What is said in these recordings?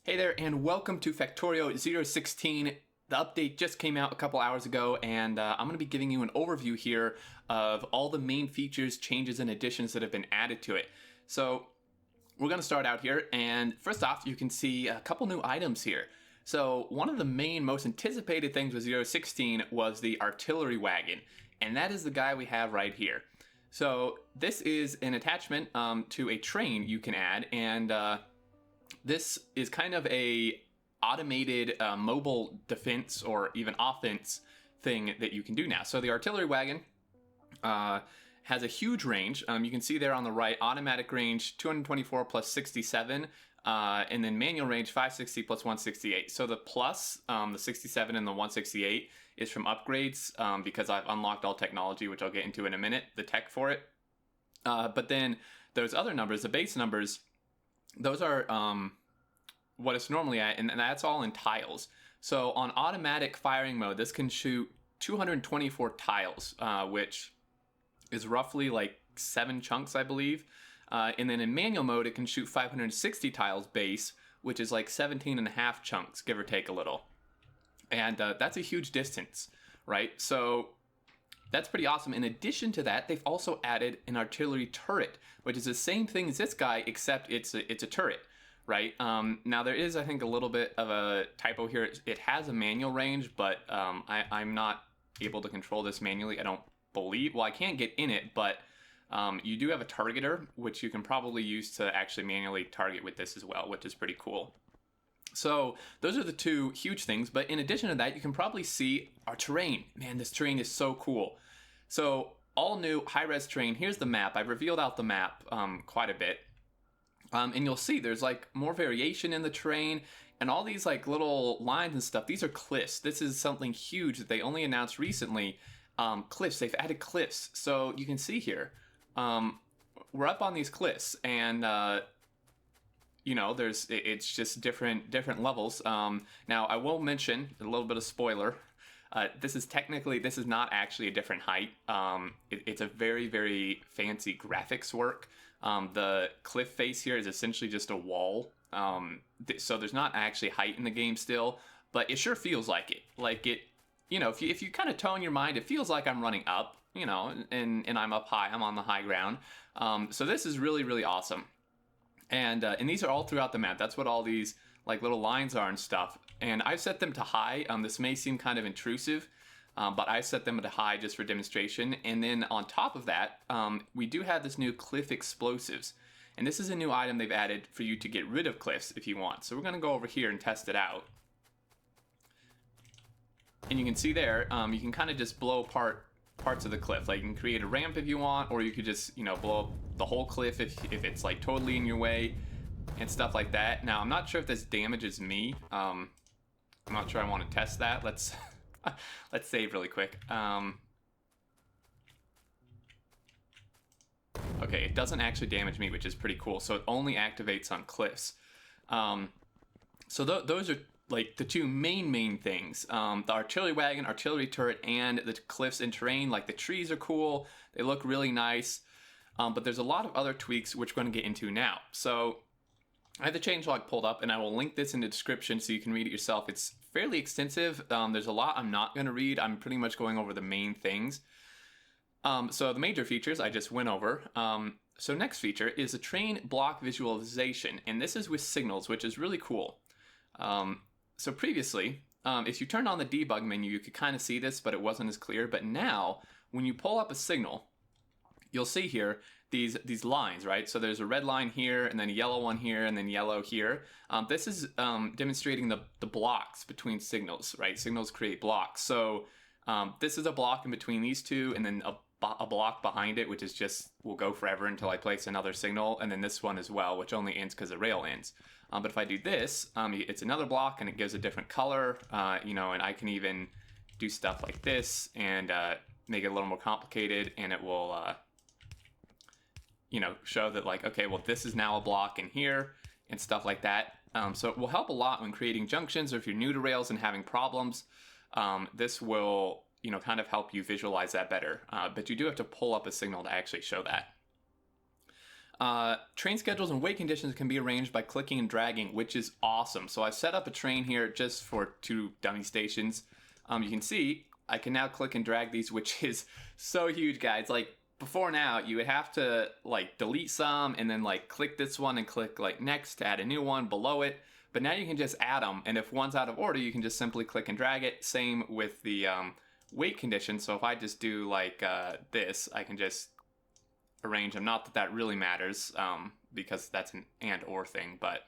Hey there, and welcome to Factorio 0.16. The update just came out a couple hours ago, and I'm going to be giving you an overview here of all the main features, changes, and additions that have been added to it. So we're going to start out here, and first off, you can see a couple new items here. So one of the main, most anticipated things with 0.16 was the Artillery Wagon, and that is the guy we have right here. So this is an attachment to a train you can add, and this is kind of a automated mobile defense or even offense thing that you can do now. So the artillery wagon has a huge range. You can see there on the right, automatic range 224 plus 67, and then manual range 560 plus 168. So the plus, the 67 and the 168 is from upgrades because I've unlocked all technology, which I'll get into in a minute, the tech for it. But then those other numbers, the base numbers, those are what it's normally at, and that's all in tiles. So on automatic firing mode, this can shoot 224 tiles, which is roughly like 7 chunks, I believe. And then in manual mode, it can shoot 560 tiles base, which is like 17.5 chunks, give or take a little. And that's a huge distance, right? So that's pretty awesome. In addition to that, they've also added an artillery turret, which is the same thing as this guy, except it's a turret, right? Now there is, I think, a little bit of a typo here. It has a manual range, but I'm not able to control this manually. I don't believe. Well, I can't get in it, but you do have a targeter, which you can probably use to actually manually target with this as well, which is pretty cool. So those are the two huge things. But in addition to that, you can probably see our terrain. Man, this terrain is so cool. So all new high-res terrain. Here's the map. I've revealed out the map quite a bit. And you'll see there's like more variation in the terrain and all these like little lines and stuff. These are cliffs. This is something huge that they only announced recently. Cliffs, they've added cliffs. So you can see here, we're up on these cliffs and, you know, it's just different levels. Now I will mention a little bit of spoiler. This is not actually a different height. It's a very, very fancy graphics work. The cliff face here is essentially just a wall. So there's not actually height in the game still, but it sure feels like it. Like it, you know, if you kind of tone your mind, it feels like I'm running up, you know, and I'm up high, I'm on the high ground. So this is really, really awesome. And these are all throughout the map. That's what all these like little lines are and stuff. And I've set them to high. This may seem kind of intrusive, but I set them to high just for demonstration. And then on top of that, we do have this new cliff explosives. And this is a new item they've added for you to get rid of cliffs if you want. So we're going to go over here and test it out. And you can see there, you can kind of just blow apart parts of the cliff. Like you can create a ramp if you want, or you could just, you know, blow up the whole cliff if it's like totally in your way and stuff like that. Now, I'm not sure if this damages me. I'm not sure I want to test that. Let's save really quick. Okay, it doesn't actually damage me, which is pretty cool. So it only activates on cliffs. So those are like the two main things. The artillery wagon, artillery turret, and the cliffs and terrain. Like the trees are cool. They look really nice. But there's a lot of other tweaks which we're going to get into now. So I have the changelog pulled up, and I will link this in the description so you can read it yourself. It's fairly extensive. There's a lot I'm not going to read. I'm pretty much going over the main things. So the major features I just went over. So next feature is a train block visualization, and this is with signals, which is really cool. So previously, if you turned on the debug menu, you could kind of see this, but it wasn't as clear. But now, when you pull up a signal, you'll see here these lines, right? So there's a red line here, and then a yellow one here, and then yellow here. This is demonstrating the blocks between signals, right? Signals create blocks. So this is a block in between these two, and then a block behind it, which is just will go forever until I place another signal, and then this one as well, which only ends because the rail ends. But if I do this, it's another block, and it gives a different color, you know, and I can even do stuff like this and make it a little more complicated, and it will you know, show that like, okay, well, this is now a block in here and stuff like that. So it will help a lot when creating junctions, or if you're new to Rails and having problems, this will, you know, kind of help you visualize that better. But you do have to pull up a signal to actually show that. Train schedules and weight conditions can be arranged by clicking and dragging, which is awesome. So I've set up a train here just for 2 dummy stations. You can see I can now click and drag these, which is so huge, guys. Like before now, you would have to like delete some and then like click this one and click like next to add a new one below it. But now you can just add them, and if one's out of order, you can just simply click and drag it. Same with the weight condition. So if I just do like this, I can just arrange them. Not that that really matters, because that's an and or thing, but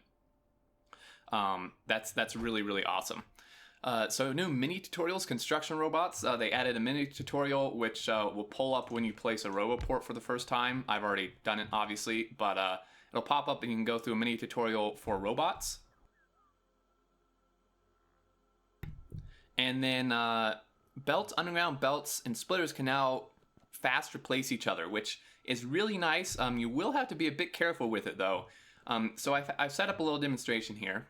that's really, really awesome. So new mini tutorials, construction robots. They added a mini tutorial which will pull up when you place a roboport for the first time. I've already done it, obviously, but it'll pop up and you can go through a mini tutorial for robots. And then belts, underground belts, and splitters can now fast replace each other, which is really nice. You will have to be a bit careful with it, though. So I've set up a little demonstration here.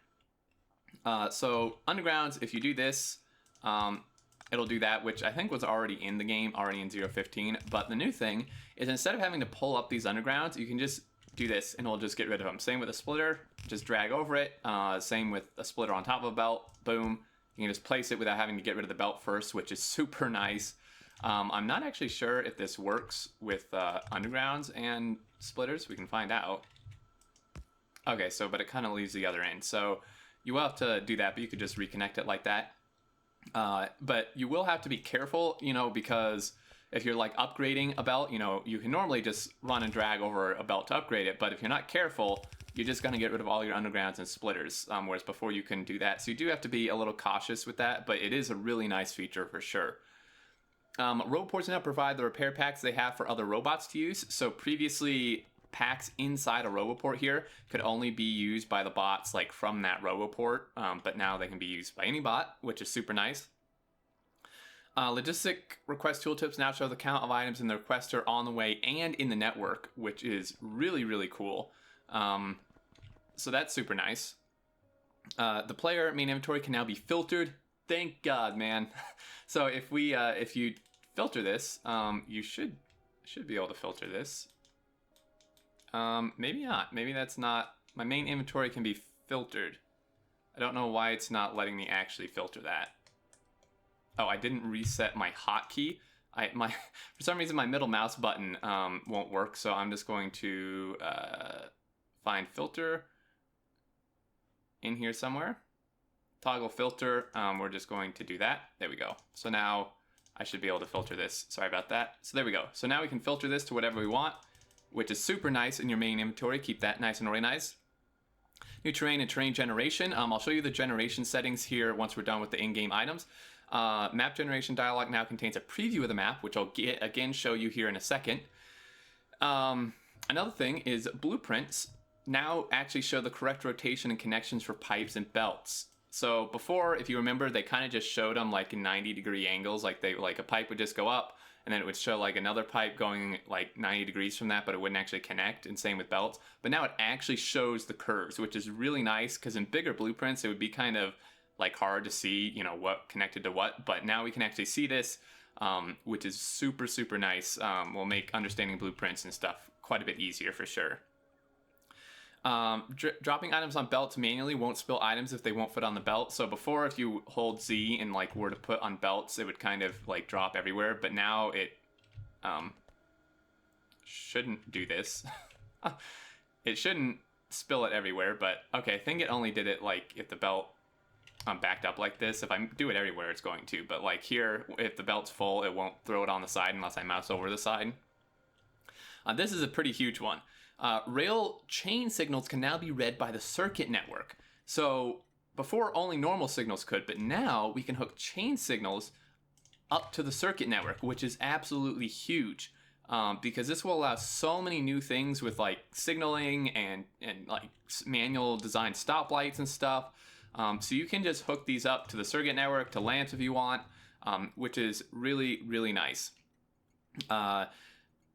So undergrounds, if you do this, it'll do that, which I think was already in the game, already in 0.15. But the new thing is instead of having to pull up these undergrounds, you can just do this and it'll just get rid of them. Same with a splitter, just drag over it. Same with a splitter on top of a belt, boom. You can just place it without having to get rid of the belt first, which is super nice. I'm not actually sure if this works with undergrounds and splitters. We can find out. Okay, so, but it kind of leaves the other end. So you will have to do that, but you could just reconnect it like that. But you will have to be careful, you know, because if you're like upgrading a belt, you know, you can normally just run and drag over a belt to upgrade it. But if you're not careful, you're just going to get rid of all your undergrounds and splitters, whereas before you can do that. So you do have to be a little cautious with that, but it is a really nice feature for sure. Roboports now provide the repair packs they have for other robots to use. So previously, packs inside a roboport here could only be used by the bots like from that roboport, but now they can be used by any bot, which is super nice. Logistic request tooltips now show the count of items in the requester on the way and in the network, which is really, really cool. So that's super nice. The player main inventory can now be filtered. Thank God, man. So if you filter this, you should be able to filter this. Maybe not. Maybe that's not. My main inventory can be filtered. I don't know why it's not letting me actually filter that. Oh, I didn't reset my hotkey. For some reason my middle mouse button won't work, so I'm just going to find filter in here somewhere. Toggle filter. We're just going to do that. There we go. So now I should be able to filter this. Sorry about that. So there we go. So now we can filter this to whatever we want, which is super nice in your main inventory. Keep that nice and organized. New terrain and terrain generation. I'll show you the generation settings here once we're done with the in-game items. Map generation dialog now contains a preview of the map, which I'll again show you here in a second. Another thing is blueprints now actually show the correct rotation and connections for pipes and belts. So before, if you remember, they kind of just showed them like in 90-degree angles, like a pipe would just go up and then it would show like another pipe going like 90 degrees from that, but it wouldn't actually connect, and same with belts. But now it actually shows the curves, which is really nice, because in bigger blueprints it would be kind of like hard to see, you know, what connected to what, but now we can actually see this, which is super, super nice. Will make understanding blueprints and stuff quite a bit easier for sure. Dropping items on belts manually won't spill items if they won't fit on the belt. So before, if you hold Z and like were to put on belts, it would kind of like drop everywhere, but now it shouldn't do this. It shouldn't spill it everywhere, but okay, I think it only did it like if the belt backed up like this. If I do it everywhere, it's going to, but like here, if the belt's full, it won't throw it on the side unless I mouse over the side. This is a pretty huge one. Rail chain signals can now be read by the circuit network. So before only normal signals could, but now we can hook chain signals up to the circuit network, which is absolutely huge, because this will allow so many new things with like signaling and like manual design stoplights and stuff. So you can just hook these up to the circuit network, to lamps if you want, which is really, really nice.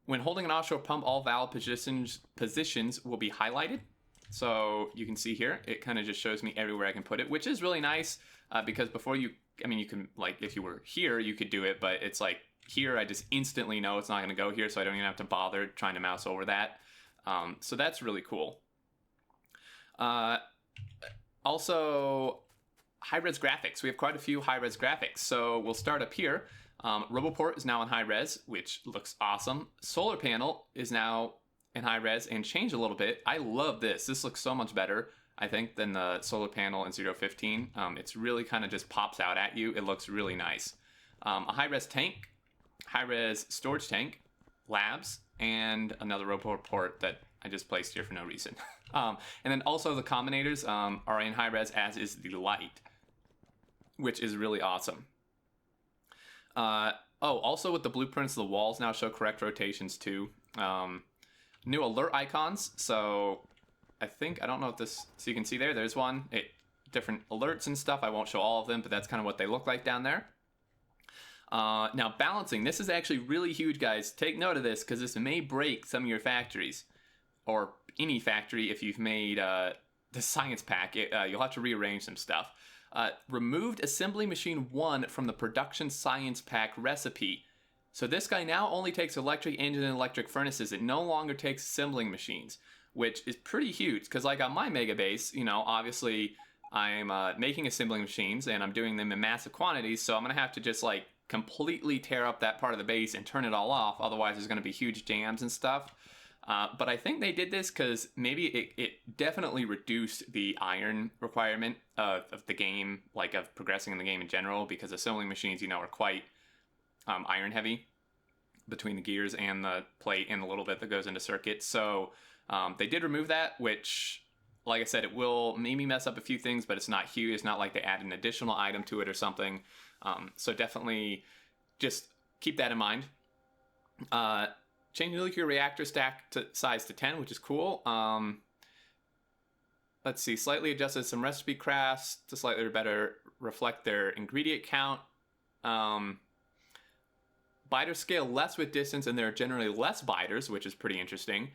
When holding an offshore pump, all valve positions will be highlighted. So you can see here, it kind of just shows me everywhere I can put it, which is really nice, because before you can, like, if you were here, you could do it, but it's like here, I just instantly know it's not going to go here, so I don't even have to bother trying to mouse over that. So that's really cool. Also, high-res graphics. We have quite a few high-res graphics. So we'll start up here. Roboport is now in high-res, which looks awesome. Solar panel is now in high-res and changed a little bit. I love this. This looks so much better, I think, than the solar panel in 0.15. It's really kind of just pops out at you. It looks really nice. A high-res tank, high-res storage tank, labs, and another Roboport that I just placed here for no reason. And then also the combinators are in high-res, as is the light, which is really awesome. Also with the blueprints, the walls now show correct rotations too. New alert icons. So I don't know if this, so you can see there's one. Different alerts and stuff. I won't show all of them, but that's kind of what they look like down there. Now balancing. This is actually really huge, guys. Take note of this because this may break some of your factories, or any factory if you've made the science pack. You'll have to rearrange some stuff. Removed assembly machine 1 from the production science pack recipe. So this guy now only takes electric engine and electric furnaces. It no longer takes assembling machines, which is pretty huge because like on my mega base, obviously I'm making assembling machines and I'm doing them in massive quantities. So I'm going to have to just like completely tear up that part of the base and turn it all off. Otherwise there's going to be huge jams and stuff. But I think they did this because maybe it definitely reduced the iron requirement of the game, like of progressing in the game in general, because assembling machines, are quite iron heavy between the gears and the plate and the little bit that goes into circuits. So they did remove that, which, like I said, it will maybe mess up a few things, but it's not huge. It's not like they add an additional item to it or something. So definitely just keep that in mind. Change nuclear reactor stack size to 10, which is cool. Let's see, slightly adjusted some recipe crafts to slightly better reflect their ingredient count. Biters scale less with distance, and there are generally less biters, which is pretty interesting.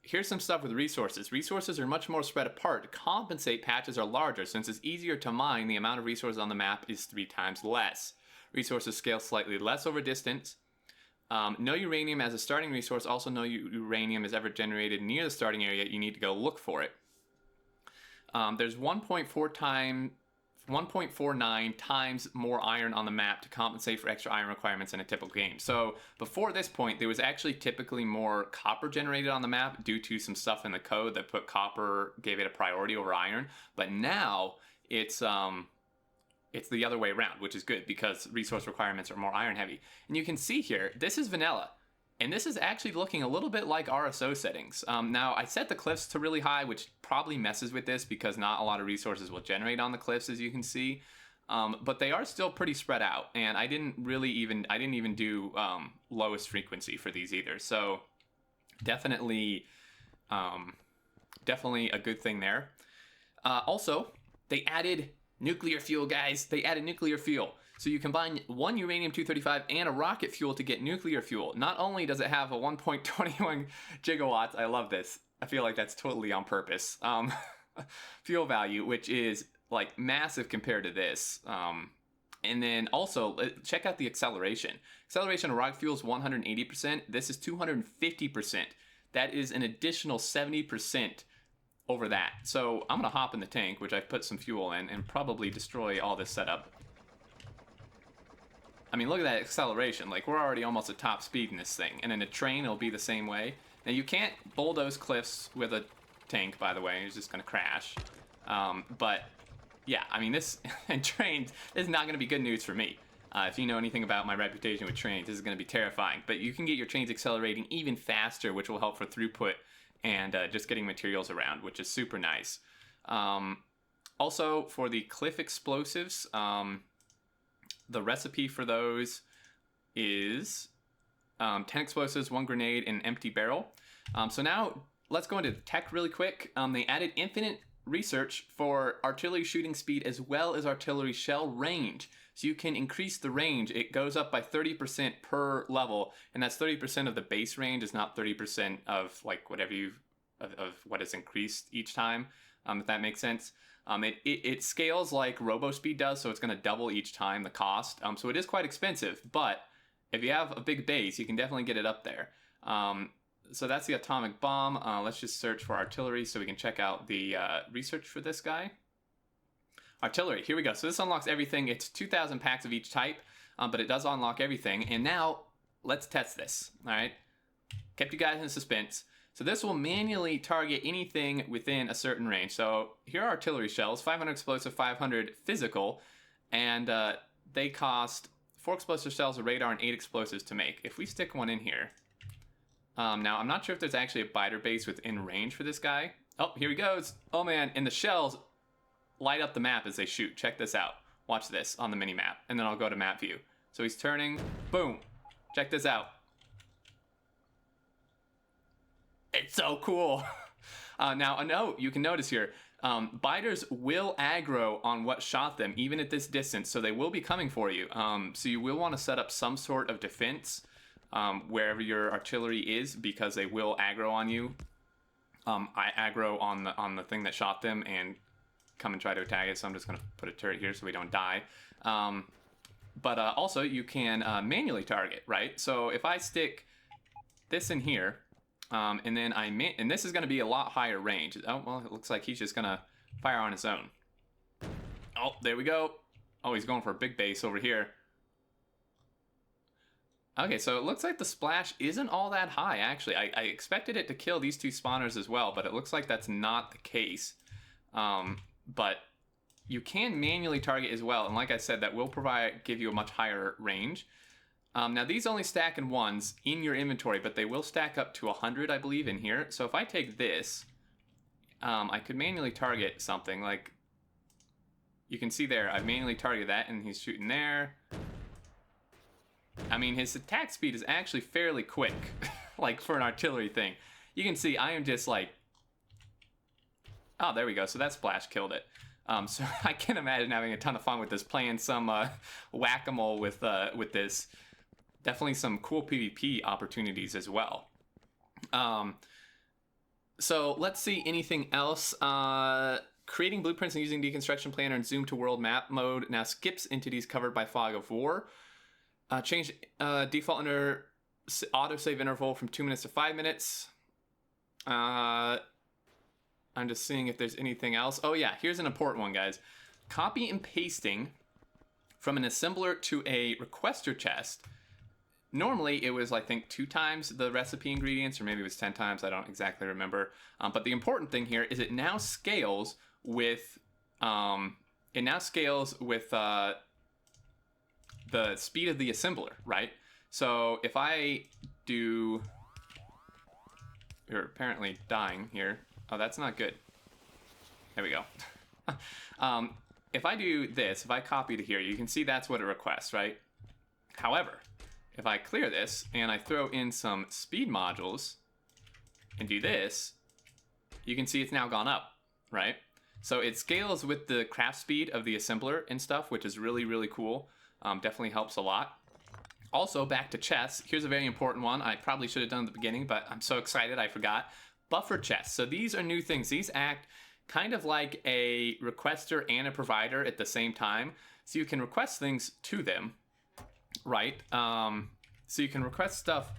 Here's some stuff with resources. Resources are much more spread apart. To compensate, patches are larger. Since it's easier to mine, the amount of resources on the map is 3 times less. Resources scale slightly less over distance. No uranium as a starting resource. Also, no uranium is ever generated near the starting area. You need to go look for it. There's 1.49 times more iron on the map to compensate for extra iron requirements in a typical game. So before this point, there was actually typically more copper generated on the map due to some stuff in the code that put copper, gave it a priority over iron. But now it's the other way around, which is good because resource requirements are more iron heavy. And you can see here, this is vanilla. And this is actually looking a little bit like RSO settings. Now, I set the cliffs to really high, which probably messes with this because not a lot of resources will generate on the cliffs, as you can see. But they are still pretty spread out. And I didn't even do lowest frequency for these either. So definitely a good thing there. Also, they added nuclear fuel, guys. They added nuclear fuel. So you combine 1 uranium-235 and a rocket fuel to get nuclear fuel. Not only does it have a 1.21 gigawatts, I love this. I feel like that's totally on purpose. Fuel value, which is like massive compared to this. And then also, check out the acceleration. Acceleration of rocket fuel is 180%. This is 250%. That is an additional 70% over that. So I'm gonna hop in the tank, which I've put some fuel in, and probably destroy all this setup. I mean, look at that acceleration. Like, we're already almost at top speed in this thing. And in a train, it'll be the same way. Now, you can't bulldoze cliffs with a tank, by the way. It's just going to crash. But, yeah, I mean, this and trains is not going to be good news for me. If you know anything about my reputation with trains, this is going to be terrifying. But you can get your trains accelerating even faster, which will help for throughput and just getting materials around, which is super nice. Also, for the cliff explosives... the recipe for those is 10 explosives, 1 grenade, and an empty barrel. So now let's go into tech really quick. They added infinite research for artillery shooting speed as well as artillery shell range. So you can increase the range. It goes up by 30% per level, and that's 30% of the base range. Is not 30% of like whatever of what is increased each time. If that makes sense. It scales like RoboSpeed does, so it's going to double each time the cost. So it is quite expensive, but if you have a big base, you can definitely get it up there. So that's the atomic bomb. Let's just search for artillery so we can check out the research for this guy. Artillery, here we go. So this unlocks everything. It's 2,000 packs of each type, but it does unlock everything. And now, let's test this, all right? Kept you guys in suspense. So this will manually target anything within a certain range. So here are artillery shells, 500 explosive, 500 physical, and they cost 4 explosive shells, a radar, and 8 explosives to make. If we stick one in here, now I'm not sure if there's actually a biter base within range for this guy. Oh, here he goes. Oh man, and the shells light up the map as they shoot. Check this out. Watch this on the mini map, and then I'll go to map view. So he's turning, boom. Check this out. It's so cool. Now, a note you can notice here, biters will aggro on what shot them, even at this distance, so they will be coming for you. So you will want to set up some sort of defense wherever your artillery is, because they will aggro on you. I aggro on the thing that shot them and come and try to attack it, so I'm just going to put a turret here so we don't die. But also, you can manually target, right? So if I stick this in here, and then and this is going to be a lot higher range. Oh, well, it looks like he's just going to fire on his own. Oh, there we go. Oh, he's going for a big base over here. Okay, so it looks like the splash isn't all that high, actually. I expected it to kill these 2 spawners as well, but it looks like that's not the case. But you can manually target as well, and like I said, that will give you a much higher range. Now, these only stack in ones in your inventory, but they will stack up to 100, I believe, in here. So if I take this, I could manually target something. Like, you can see there, I've manually targeted that, and he's shooting there. I mean, his attack speed is actually fairly quick, like, for an artillery thing. You can see I am just, like... Oh, there we go. So that splash killed it. So I can imagine having a ton of fun with this, playing some whack-a-mole with this. Definitely some cool PvP opportunities as well. So let's see anything else. Creating blueprints and using deconstruction planner and zoom to world map mode now skips entities covered by fog of war. Change default autosave interval from 2 minutes to 5 minutes. I'm just seeing if there's anything else. Oh yeah, here's an important one, guys. Copy and pasting from an assembler to a requester chest. Normally, it was, I think, 2 times the recipe ingredients, or maybe it was 10 times. I don't exactly remember. But the important thing here is it now scales with the speed of the assembler, right? So if I do, you're apparently dying here. Oh, that's not good. There we go. If I do this, if I copy to here, you can see that's what it requests, right? However, if I clear this and I throw in some speed modules and do this, you can see it's now gone up, right? So it scales with the craft speed of the assembler and stuff, which is really, really cool. Definitely helps a lot. Also, back to chests. Here's a very important one. I probably should have done at the beginning, but I'm so excited I forgot. Buffer chests. So these are new things. These act kind of like a requester and a provider at the same time. So you can request things to them, right? So you can request stuff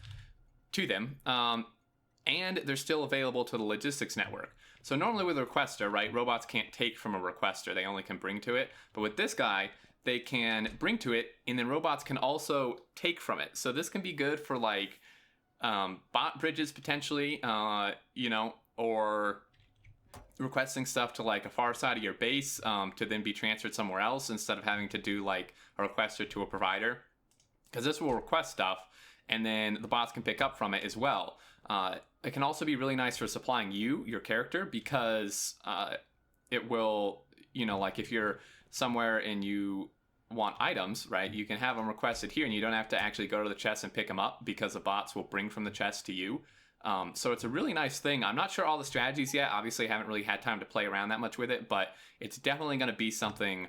to them, and they're still available to the logistics network. So normally with a requester, right, robots can't take from a requester. They only can bring to it. But with this guy, they can bring to it, and then robots can also take from it. So this can be good for, like, bot bridges potentially, you know, or requesting stuff to, like, a far side of your base to then be transferred somewhere else instead of having to do, like, a requester to a provider. Because this will request stuff, and then the bots can pick up from it as well. It can also be really nice for supplying you, your character, because it will, you know, like if you're somewhere and you want items, right, you can have them requested here, and you don't have to actually go to the chest and pick them up because the bots will bring from the chest to you. So it's a really nice thing. I'm not sure all the strategies yet. Obviously, I haven't really had time to play around that much with it, but it's definitely going to be something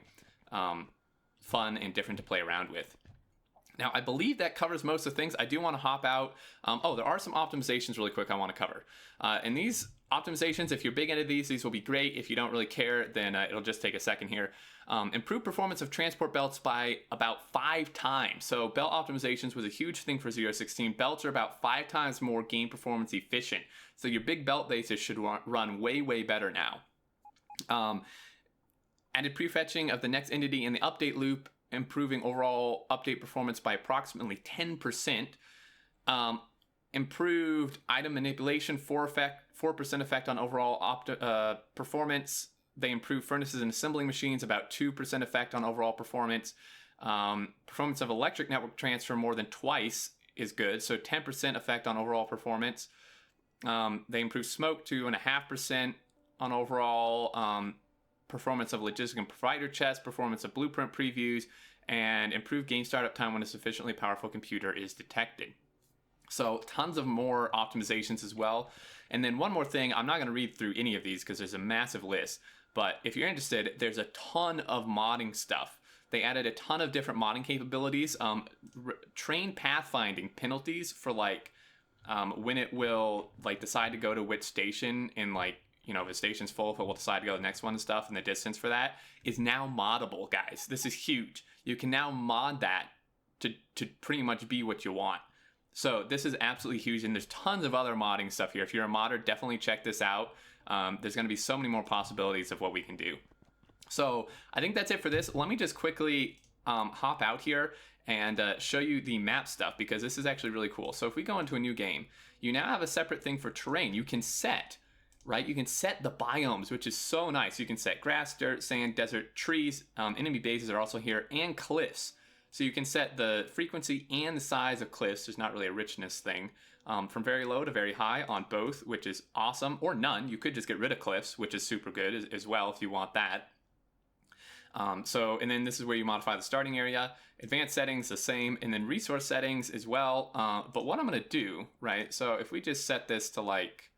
fun and different to play around with. Now, I believe that covers most of the things. I do want to hop out. Oh, there are some optimizations really quick I want to cover. And these optimizations, if you're big into these will be great. If you don't really care, then it'll just take a second here. Improve performance of transport belts by about 5 times. So belt optimizations was a huge thing for 0.16. Belts are about 5 times more game performance efficient. So your big belt bases should run way, way better now. Added prefetching of the next entity in the update loop, improving overall update performance by approximately 10%. Improved item manipulation, 4% effect on overall performance. They improve furnaces and assembling machines, about 2% effect on overall performance. Performance of electric network transfer more than twice is good, so 10% effect on overall performance. They improve smoke 2.5% on overall performance of logistic and provider chests, performance of blueprint previews, and improve game startup time when a sufficiently powerful computer is detected. So tons of more optimizations as well. And then one more thing, I'm not going to read through any of these because there's a massive list, but if you're interested, there's a ton of modding stuff. They added a ton of different modding capabilities. Train pathfinding penalties for like when it will like decide to go to which station, and like, you know, if the station's full, if it will decide to go to the next one and stuff, and the distance for that is now moddable, guys. This is huge. You can now mod that to pretty much be what you want. So this is absolutely huge, and there's tons of other modding stuff here. If you're a modder, definitely check this out. There's going to be so many more possibilities of what we can do. So I think that's it for this. Let me just quickly hop out here and show you the map stuff, because this is actually really cool. So if we go into a new game, you now have a separate thing for terrain. You can set, right? You can set the biomes, which is so nice. You can set grass, dirt, sand, desert, trees. Enemy bases are also here, and cliffs. So you can set the frequency and the size of cliffs. There's not really a richness thing. From very low to very high on both, which is awesome. Or none. You could just get rid of cliffs, which is super good as well if you want that. And then this is where you modify the starting area. Advanced settings, the same. And then resource settings as well. But what I'm going to do, right? So if we just set this to like,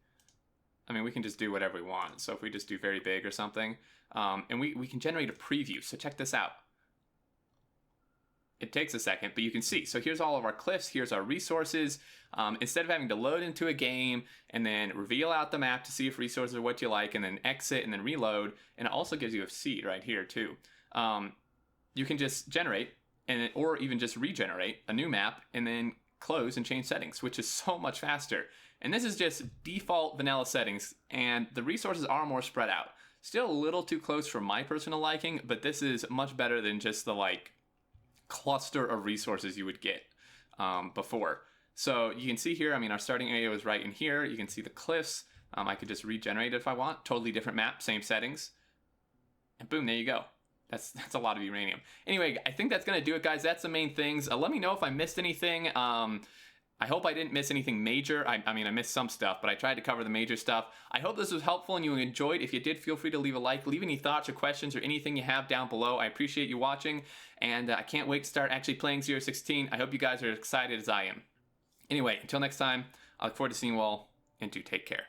I mean, we can just do whatever we want. So if we just do very big or something, and we can generate a preview. So check this out. It takes a second, but you can see. So here's all of our cliffs. Here's our resources. Instead of having to load into a game and then reveal out the map to see if resources are what you like, and then exit and then reload, and it also gives you a seed right here too. You can just generate or even just regenerate a new map and then close and change settings, which is so much faster. And this is just default vanilla settings, and the resources are more spread out. Still a little too close for my personal liking, but this is much better than just the like cluster of resources you would get before. So you can see here, I mean, our starting area was right in here. You can see the cliffs. I could just regenerate it if I want. Totally different map, same settings. And boom, there you go. That's a lot of uranium. Anyway, I think that's going to do it, guys. That's the main things. Let me know if I missed anything. I hope I didn't miss anything major. I mean, I missed some stuff, but I tried to cover the major stuff. I hope this was helpful and you enjoyed. If you did, feel free to leave a like. Leave any thoughts or questions or anything you have down below. I appreciate you watching, and I can't wait to start actually playing 0.16. I hope you guys are as excited as I am. Anyway, until next time, I look forward to seeing you all, and do take care.